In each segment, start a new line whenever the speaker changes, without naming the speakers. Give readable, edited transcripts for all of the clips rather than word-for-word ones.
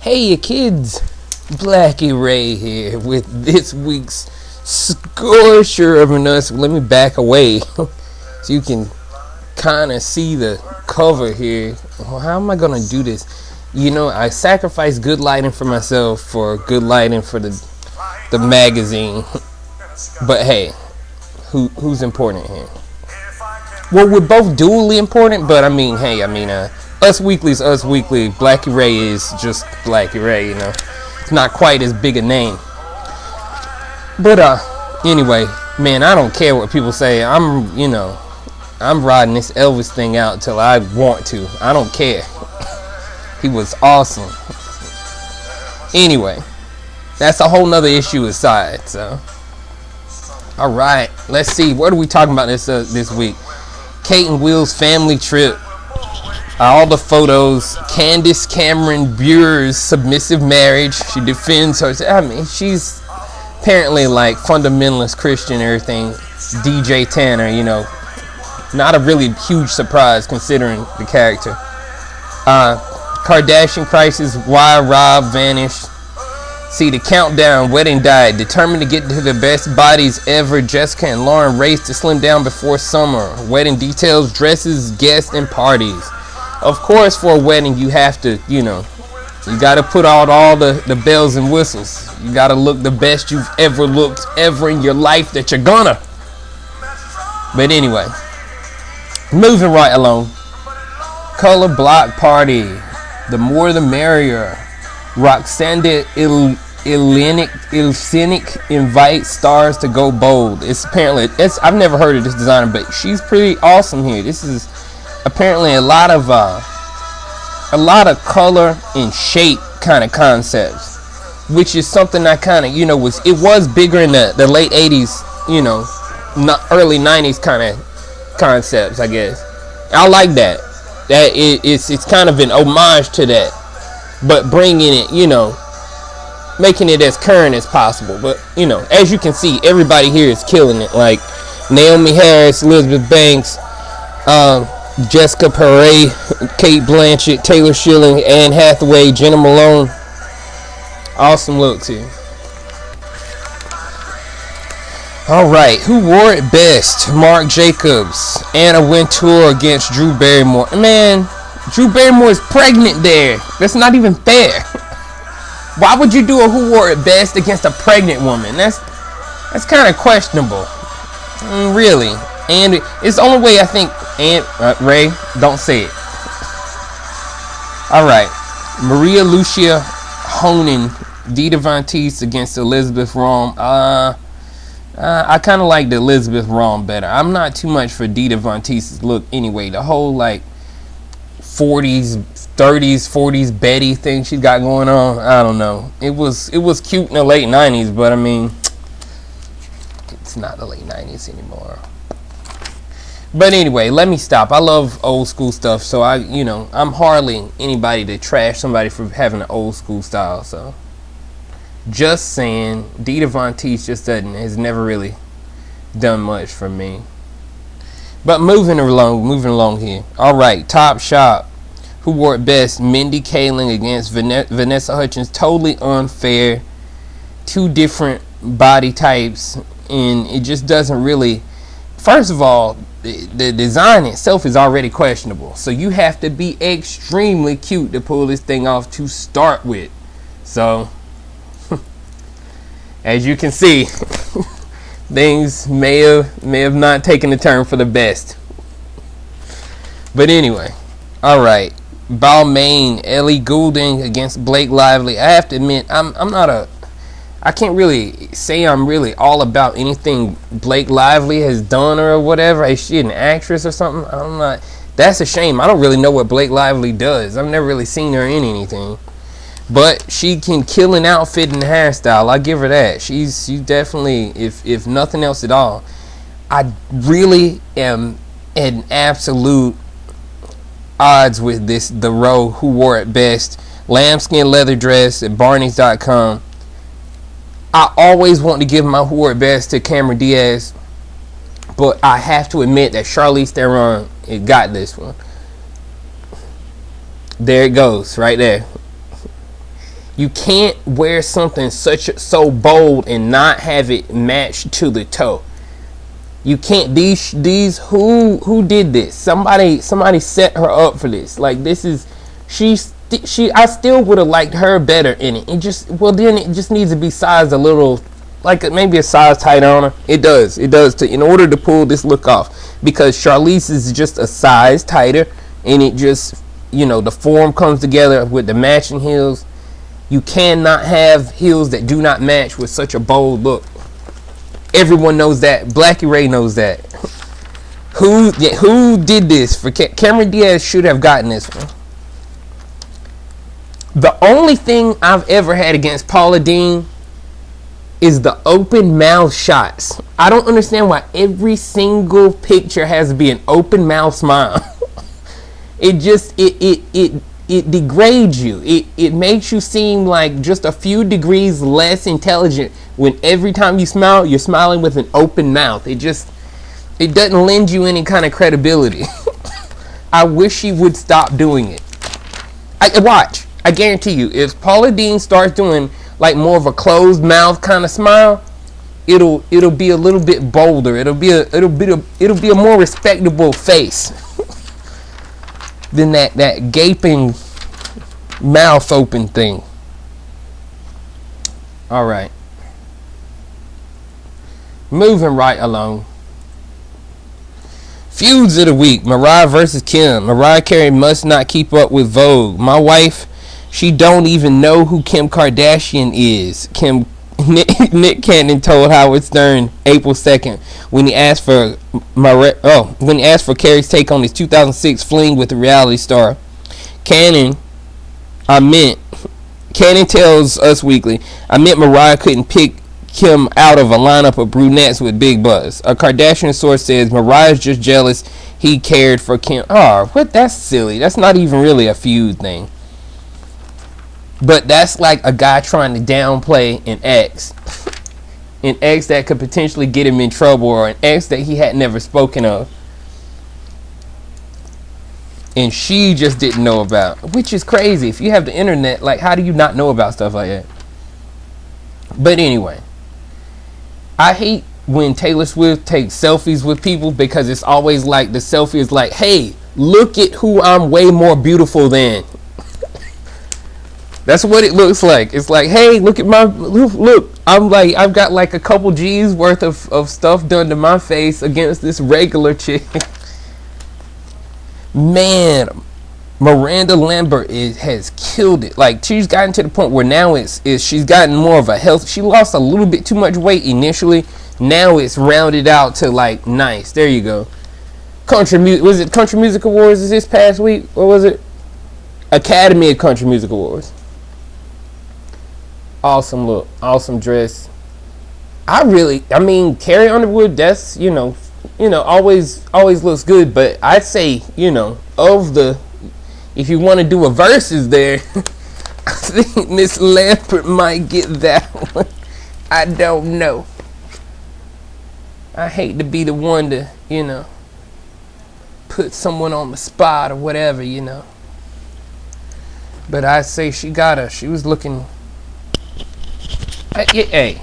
Hey you kids, Blackie Ray here with this week's scorcher of an us. Let me back away so you can kind of see the cover here. Well, how am I going to do this? You know, I sacrifice good lighting for myself for good lighting for the magazine. But hey, who's important here? Well, we're both dually important, but Us Weekly's Us Weekly. Blackie Ray is just Blackie Ray, you know. It's not quite as big a name. But anyway, man, I don't care what people say. I'm riding this Elvis thing out till I want to. I don't care. He was awesome. Anyway, that's a whole nother issue aside. So, all right, let's see. What are we talking about this week? Kate and Will's family trip. All the photos. Candace Cameron Bure's submissive marriage. She defends her. I mean, she's apparently like fundamentalist Christian and everything. DJ Tanner, you know, not a really huge surprise considering the character. Kardashian crisis. Why Rob vanished. See, the countdown. Wedding diet. Determined to get to the best bodies ever. Jessica and Lauren race to slim down before summer. Wedding details. Dresses, guests, and parties. Of course, for a wedding, you have to, you got to put out all the bells and whistles. You got to look the best you've ever looked ever in your life that you're gonna. But anyway, moving right along. Color block party. The more the merrier. Roxanda Ilcinic invites stars to go bold. I've never heard of this designer, but she's pretty awesome here. This is apparently a lot of color and shape kind of concepts, which is something I kind of it was bigger in the late 80s, not early 90s kind of concepts, I guess. I like that it's kind of an homage to that, but bringing it, making it as current as possible. But as you can see, everybody here is killing it. Like Naomi Harris, Elizabeth Banks, Jessica Perret, Kate Blanchett, Taylor Schilling, Anne Hathaway, Jenna Malone. Awesome looks here. Alright, who wore it best? Marc Jacobs. Anna Wintour against Drew Barrymore. Man, Drew Barrymore is pregnant there. That's not even fair. Why would you do a who wore it best against a pregnant woman? That's kind of questionable. Really. And it's the only way I think. And Ray, don't say it. All right, Maria Lucia Honan, Dita Von Teese against Elizabeth Rom. I kind of like the Elizabeth Rom better. I'm not too much for Dita Von Teese's look anyway. The whole like 40s, 30s, 40s Betty thing she got going on. I don't know. It was cute in the late 90s, but I mean, it's not the late 90s anymore. But anyway, let me stop. I love old school stuff, so I'm hardly anybody to trash somebody for having an old school style. So, just saying, Dita Von Teese has never really done much for me. But moving along here. All right, Top Shop. Who wore it best? Mindy Kaling against Vanessa Hudgens. Totally unfair. Two different body types, and it just doesn't really. First of all, the design itself is already questionable, so you have to be extremely cute to pull this thing off to start with. So, as you can see, things may have not taken a turn for the best. But anyway, all right, Balmain, Ellie Goulding against Blake Lively. I have to admit, I can't really say I'm really all about anything Blake Lively has done or whatever. Is she an actress or something? I'm not. That's a shame. I don't really know what Blake Lively does. I've never really seen her in anything. But she can kill an outfit and hairstyle. I give her that. She's definitely, if nothing else at all. I really am at absolute odds with the row who wore it best. Lambskin leather dress at Barneys.com. I always want to give my who wore it best to Cameron Diaz, but I have to admit that Charlize Theron got this one. There it goes, right there. You can't wear something so bold and not have it matched to the toe. You can't. These who did this? Somebody set her up for this. Like, this is she. I still would have liked her better in it. It just, well, then it just needs to be sized a little, like maybe a size tighter on her. It does to, in order to pull this look off, because Charlize is just a size tighter, and it just, you know, the form comes together with the matching heels. You cannot have heels that do not match with such a bold look. Everyone knows that. Blackie Ray knows that. Who did this for Cameron Diaz? Should have gotten this one. The only thing I've ever had against Paula Deen is the open mouth shots. I don't understand why every single picture has to be an open mouth smile. It just it degrades you. It makes you seem like just a few degrees less intelligent when every time you smile, you're smiling with an open mouth. It doesn't lend you any kind of credibility. I wish she would stop doing it. I guarantee you, if Paula Deen starts doing like more of a closed mouth kind of smile, it'll be a little bit bolder. It'll be a more respectable face than that gaping mouth open thing. All right. Moving right along. Feuds of the week. Mariah versus Kim. Mariah Carey must not keep up with Vogue. My wife, she don't even know who Kim Kardashian is. Nick Cannon told Howard Stern April 2nd when he asked for Carey's take on his 2006 fling with the reality star. Cannon tells Us Weekly, I meant Mariah couldn't pick Kim out of a lineup of brunettes with big buzz. A Kardashian source says Mariah's just jealous he cared for Kim. Oh, what? That's silly. That's not even really a feud thing. But that's like a guy trying to downplay an ex. An ex that could potentially get him in trouble, or an ex that he had never spoken of. And she just didn't know about. Which is crazy. If you have the internet, like, how do you not know about stuff like that? But anyway. I hate when Taylor Swift takes selfies with people, because it's always like the selfie is like, hey, look at who I'm way more beautiful than. That's what it looks like. It's like, hey, look at my look. I'm like, I've got like a couple G's worth of stuff done to my face against this regular chick. Man, Miranda Lambert has killed it. Like, she's gotten to the point where now she's gotten more of a health. She lost a little bit too much weight initially. Now it's rounded out to like nice. There you go. Was it Country Music Awards this past week? What was it? Academy of Country Music Awards. Awesome look, awesome dress. I mean, Carrie Underwood, that's, you know, always looks good, but I'd say, if you want to do a versus there, I think Miss Lambert might get that one. I don't know. I hate to be the one to, put someone on the spot or whatever, But I'd say she was looking. Hey,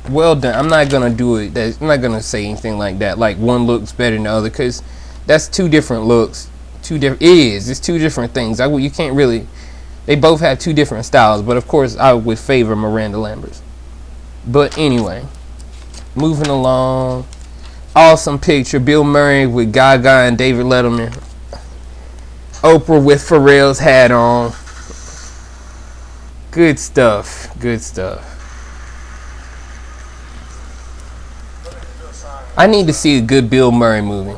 well done. I'm not gonna do it. I'm not gonna say anything like that. Like one looks better than the other, because that's two different looks. It's two different things. You can't really. They both have two different styles, but of course I would favor Miranda Lambert's. But anyway, moving along. Awesome picture. Bill Murray with Gaga and David Letterman. Oprah with Pharrell's hat on. Good stuff. Good stuff. I need to see a good Bill Murray movie.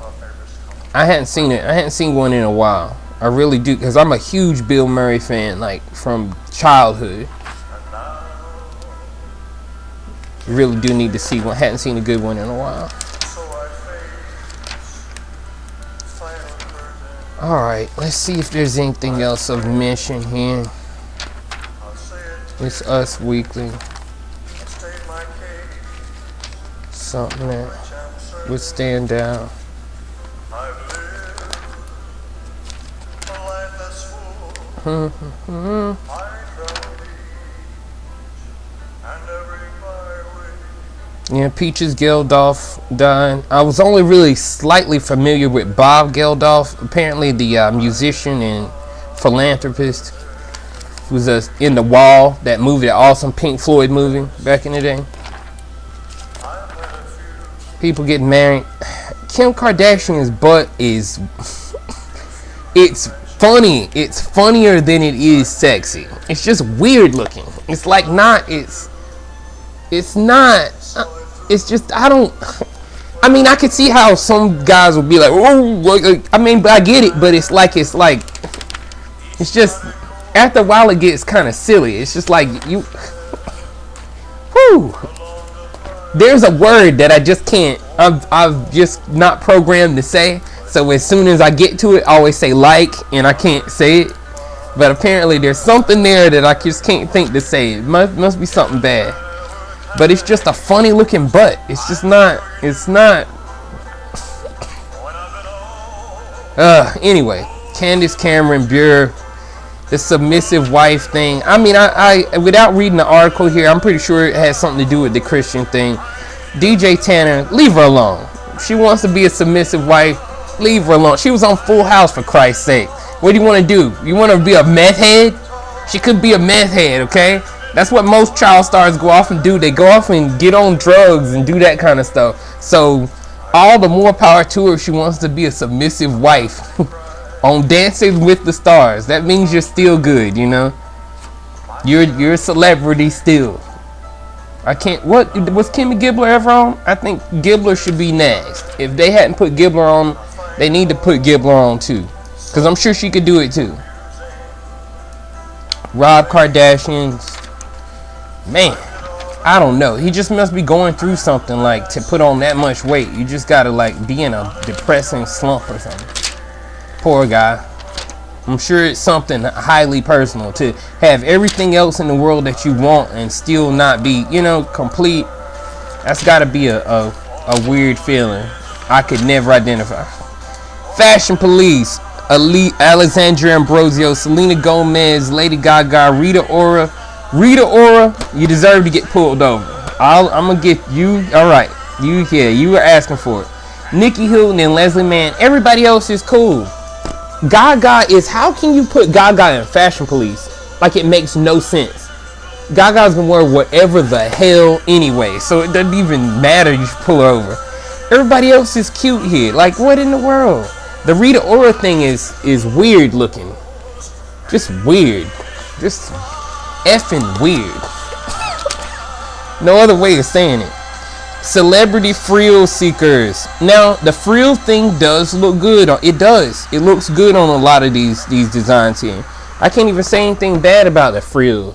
I hadn't seen it. I hadn't seen one in a while. I really do, because I'm a huge Bill Murray fan, like from childhood. Really do need to see one. Hadn't seen a good one in a while. Alright, let's see if there's anything else of mention here. It's Us Weekly. Something that would stand out. Yeah, Peaches Geldof died. I was only really slightly familiar with Bob Geldof, apparently the musician and philanthropist who was in The Wall, that movie, that awesome Pink Floyd movie back in the day. People getting married. Kim Kardashian's butt is it's funny. It's funnier than it is sexy. It's just weird looking. It's like not. It's not. It's just I don't. I mean, I could see how some guys would be like, oh, I mean, but I get it. But it's like it's just after a while it gets kind of silly. It's just like you. Whew. There's a word that I just can't. I've just not programmed to say. So as soon as I get to it, I always say like, and I can't say it. But apparently there's something there that I just can't think to say. It must be something bad. But it's just a funny looking butt. It's just not. It's not. Anyway, Candace Cameron Bure, the submissive wife thing. I mean, I without reading the article here, I'm pretty sure it has something to do with the Christian thing. DJ Tanner, leave her alone. She wants to be a submissive wife. Leave her alone. She was on Full House, for Christ's sake. What do you want to do? You want to be a meth head? She could be a meth head, okay? That's what most child stars go off and do. They go off and get on drugs and do that kind of stuff. So all the more power to her if she wants to be a submissive wife on Dancing with the Stars. That means you're still good, you know? You're a celebrity still. I can't. What was Kimmy Gibbler ever on? I think Gibbler should be next. If they hadn't put Gibbler on, they need to put Gibbler on too, because I'm sure she could do it too. Rob Kardashian's, man, I don't know. He just must be going through something, like, to put on that much weight. You just gotta like be in a depressing slump or something. Poor guy. I'm sure it's something highly personal to have everything else in the world that you want and still not be, you know, complete. That's got to be a weird feeling I could never identify. Fashion Police, Alexandra Ambrosio, Selena Gomez, Lady Gaga, Rita Ora, you deserve to get pulled over. I'm going to get you. All right. You were asking for it. Nikki Hilton and Leslie Mann. Everybody else is cool. Gaga is, how can you put Gaga in Fashion Police? Like, it makes no sense. Gaga's gonna wear whatever the hell anyway, so it doesn't even matter. You should pull her over. Everybody else is cute here. Like, what in the world? The Rita Ora thing is weird looking. Just weird. Just effing weird. No other way of saying it. Celebrity frill seekers. Now, the frill thing does look good. It does. It looks good on a lot of these designs here. I can't even say anything bad about the frill.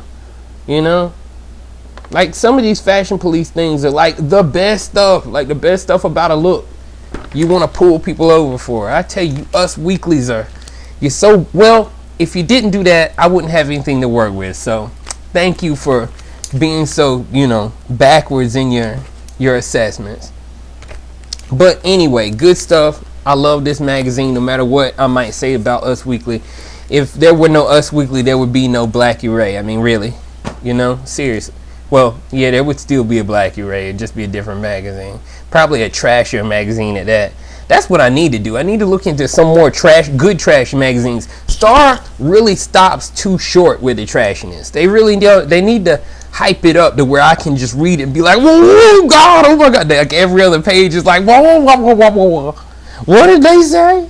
You know? Like, some of these Fashion Police things are like the best stuff. Like the best stuff about a look you want to pull people over for. I tell you, us weeklies are, you're so, well, if you didn't do that, I wouldn't have anything to work with. So, thank you for being so, you know, backwards in your assessments. But anyway, good stuff. I love this magazine, no matter what I might say about Us Weekly. If there were no Us Weekly, there would be no Blackie Ray. I mean, really, you know, seriously. Well, yeah, there would still be a Blackie Ray. It'd just be a different magazine, probably a trashier magazine at that. That's what I need to do. I need to look into some more good trash magazines. Star really stops too short with the trashiness. They need to hype it up to where I can just read it and be like, whoa, God, oh my God. Like every other page is like, whoa, whoa, whoa, whoa, whoa, whoa. What did they say?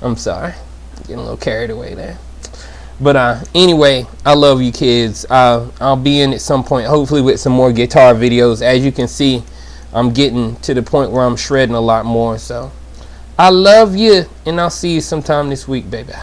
I'm sorry. Getting a little carried away there. But anyway, I love you kids. I'll be in at some point, hopefully with some more guitar videos. As you can see, I'm getting to the point where I'm shredding a lot more. So I love you, and I'll see you sometime this week, baby.